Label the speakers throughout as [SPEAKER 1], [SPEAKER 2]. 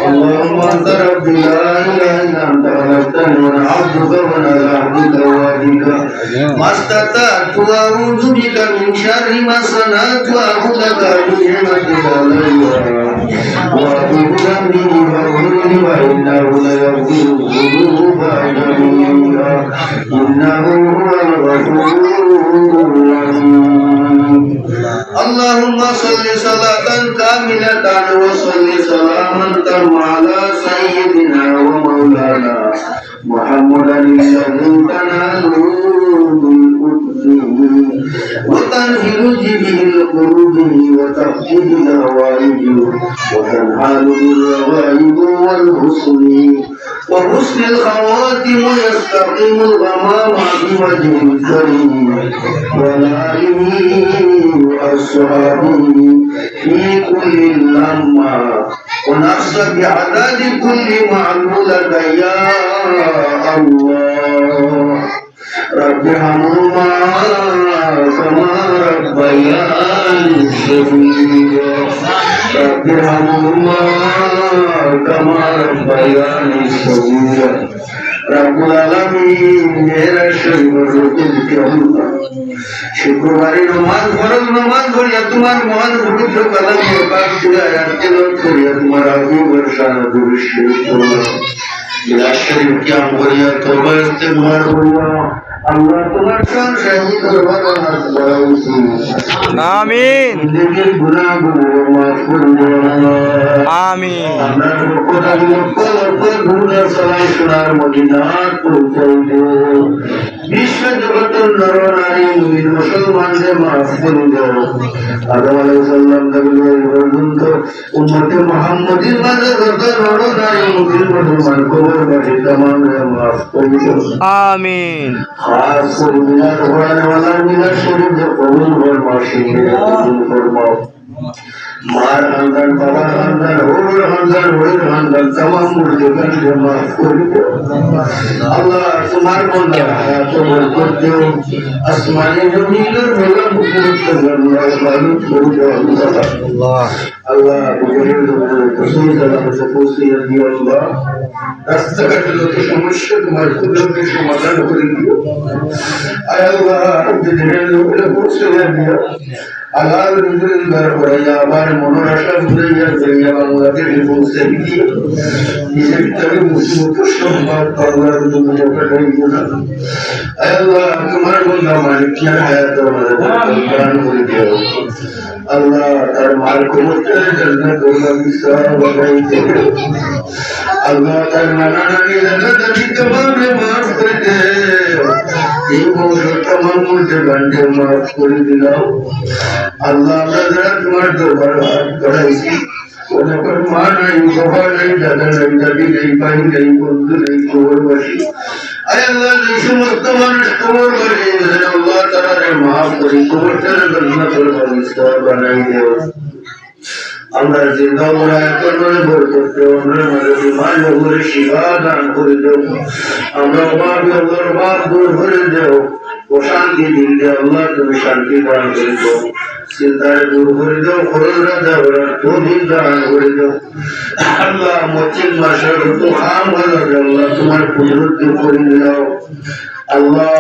[SPEAKER 1] اللهم انت ربي لا اله الا انت خلقتني وانا عبدك وانا على عهدك ووعدك ما استطعت واعوذ بك من شر ما صنعت واعوذ لك بنعمتك علي واعوذ ذنبي فاغفرني وانه ليغفر الذنوب جميعا انه هو الغفور الرحيم. اللهم صل صلاة كاملة وصل سلاما تاما على سيدنا ومولانا محمد الذي تنال بالقدس وتنزل به القلوب وتفقد الهوائج وتنحال بالرغائب والحسن وحسن الخواتم يستقيم الغمام بوجه الكريم والآله وأصحابه في كل لمة ونقص بعدد كل معلولة يا الله رب ارحمهما كما ربياني صغيرا رب ارحمهما كما ربياني صغيرا رب العالمين मेरा शरीर शुक्रवारी नमाज फरज नमाज पढ़िया तुम्हार महान पवित्र कलम के पाक से आयात तिलावत करिया तुम्हारा आगे वर्षा दुरुस्त करो बिला शरीफ क्या करिया तौबा इस्तिगफार करिया अल्लाह तुम्हार शान शहीद दरबार में बराउसी
[SPEAKER 2] आमीन
[SPEAKER 1] जिंदगी गुनाह माफ कर दो
[SPEAKER 2] आमीन
[SPEAKER 1] अल्लाह को पर गुनाह सलाम सुनार मदीना पहुंचाई दो विश्व जगत नर नारी मुमिन मुसलमानদের মাফ করে দাও আদম আলাইহিস সালাম থেকে পর্যন্ত উম্মতে মুহাম্মাদির মাঝে যত নর নারী মুমিন মুসলমান কবর বাসী तमाम মাফ করে দাও
[SPEAKER 2] आमीन
[SPEAKER 1] खास করে মিলাদ পড়ানে वाला মিলাদ শরীফ যে কবুল ফরমাশি কবুল ফরমাও मार खानदान बाबा खानदान होर खानदान तमाम मुर्दगान के माफ कर दो अल्लाह तुम्हारे बंदा है तो बरकत दो आसमानी जमीन और मेरा मुकुट करना मालूम कर दो अल्लाह अल्लाह मुझे रसूल सल्लल्लाहु अलैहि वसल्लम दिया अल्लाह रास्ता का जो समस्या तुम्हारे कुदरत के समाधान कर दियो आय अल्लाह रब दे लोग से दिया আগাল রুজুল বরবরিয়া আমার মনোরাশা বুঝাইয়া জড়িয়া বাংলাদেশ পৌঁছে দিয়ে নিজের তবে মুসিবত সম্মান আল্লাহর জন্য পাঠাই না আল্লাহ তোমার বন্ধা মালিকিয়া হায়াত আমাদের দান করে দিও আল্লাহ তার মাল কবুতর জান্নাত ওয়া বিসা বানাই দিও আল্লাহ তার নানা নানি দাদা দাদি तमाम মাফ করে দে এই মৌজুদ तमाम মুর্দগান মাফ করে দিও अल्लाह আমরা যারা তোমার দরবার হাত করাইছি ওদের পর মা নাই বাবা নাই দাদা নাই দাদি নেই ভাই নেই বন্ধু নেই কবরবাসী আয় আল্লাহ এই সমস্ত মানুষ কবরবাসী আল্লাহ তাআলা মাফ করে কবরটার জান্নাতুল ফেরদৌস বানাই দিও আমরা জিন্দা বড়ায় করবে বরকত দাও আমরা আমাদের ঈমান নগরে শিফা দান করে দাও আমরা বাপ দূর করে দাও ও শান্তি দিন দে আল্লাহ তুমি শান্তি দান করে দাও চিন্তায় দূর করে দাও খরচরা দাও তুমি দান করে দাও আল্লাহ মসজিদ মাসের তো খাম হয়ে যাবে আল্লাহ তোমার কুদরত করে দাও আল্লাহ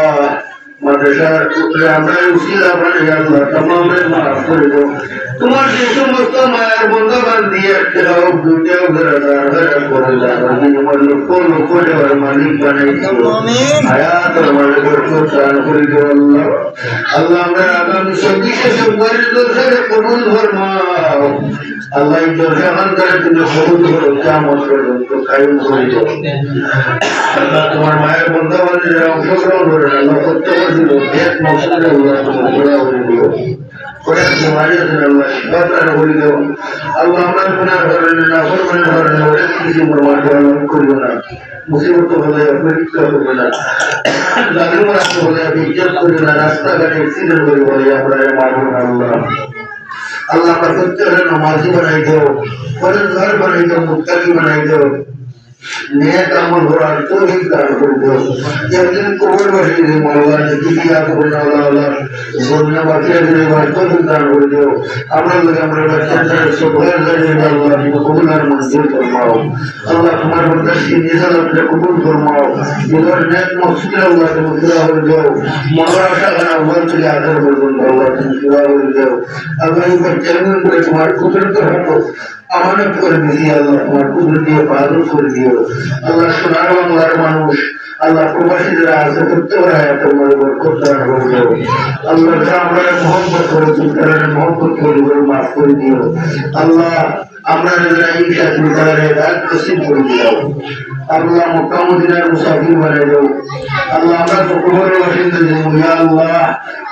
[SPEAKER 1] মাদ্রাসার টুকরে আমরা উসিলা বানিয়ে আল্লাহ तमाम মাফ করে দাও তোমার যে সমস্ত মায়ের বন্ধবান দিয়ে দাও দুইটাও ঘরাদার করে দাও আমার লক্ষ লক্ষ দেওয়ার মালিক বানাই দাও হায়াত আমার বরকত দান করে দাও আল্লাহ আল্লাহ আমরা আগামী 26 ফেব্রুয়ারি দরজারে কবুল ফরমাও আল্লাহ এই দরজা আন্তরে তুমি কবুল করো কিয়ামত পর্যন্ত কায়েম করে দাও আল্লাহ তোমার মায়ের বন্ধবানের অংশগ্রহণ করে আল্লাহ প্রত্যেক দিন এক মৌসুমে আল্লাহ তোমার দোয়া করে দিও করে তোমার আল্লাহ শিফা করে দিও আল্লাহ আমরা গুনাহ করেন না ফরমান করেন না ওরে কিছু প্রমাণ করিও না মুসিবত হলে পরীক্ষা করবে না জালিম রাস্তা হলে ইজ্জত করবে না রাস্তাঘাটে অ্যাক্সিডেন্ট করে বলে আমরা মারবো না আল্লাহ अल्लाह का सच्चा नमाजी बनाई दो फर्जगार बनाई दो मुत्तकी बनाई दो नेक अमल कরার তৌফিক দান করে দাও একদিন কবরবাসী মাওলানা দুনিয়া কবরওয়ালা জন্নাত বাতিলের তৌফিক দান করে দাও আমরা বাচ্চাদের সবার জন্য আল্লাহ কবুলার মঞ্জুর ফরমাও আল্লাহ তোমার বরকত নিজাল আপনি কবুল ফরমাও তোমার নেক মকসদ আল্লাহ তুমি পুরা করে দাও মনের আশা গানা আল্লাহ থেকে আদর করবেন আল্লাহ তুমি পুরা করে দাও আল্লাহ এই বাচ্চাদের করে তোমার কুদরত রাখো আমানত করে দিও আল্লাহ তোমার কুদরত দিয়ে বাদল করে দিও আল্লাহ সোনার বাংলার মানুষ আল্লাহ প্রবাসীরা আছে প্রত্যেক তোমার বরকত দান করে দাও আল্লাহ আমরা মোহাম্মত করে তুমি মোহাম্মত করে মাফ করে দিও আল্লাহ আমরা এই সাথে রাত নসিব করে দিও আল্লাহ মক্কা মদিনার মুসাফির বানাই দাও আল্লাহ আমরা তো কবরের বাসিন্দা দেব ইয়া আল্লাহ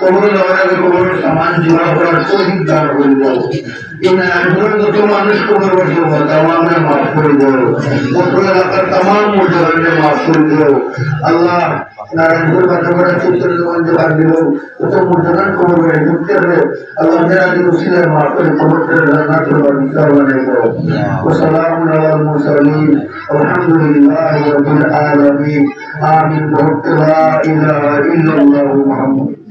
[SPEAKER 1] কবরের আগে কবরের সামান জোড়া করার তৌফিক দান করে দাও ইনা আনন্দ তো মানুষ কবর বসে তামাম মাফ করে দাও পুরো এলাকার तमाम মুসলমানদের মাফ করে দাও আল্লাহ নারায়ণপুর বাজারে চিত্তরগঞ্জ বাড়িও তো মুসলমান কবর বসে ঢুকতে হবে আল্লাহ মেরা দিল সিলে মাফ করে কবরের জান্নাতের বাগিচা বানাই দাও ওয়াসসালামু আলাল মুরসালিন আলহামদুলিল্লাহি রাব্বিল আলামিন আমিন লা ইলাহা ইল্লাল্লাহু মুহাম্মাদ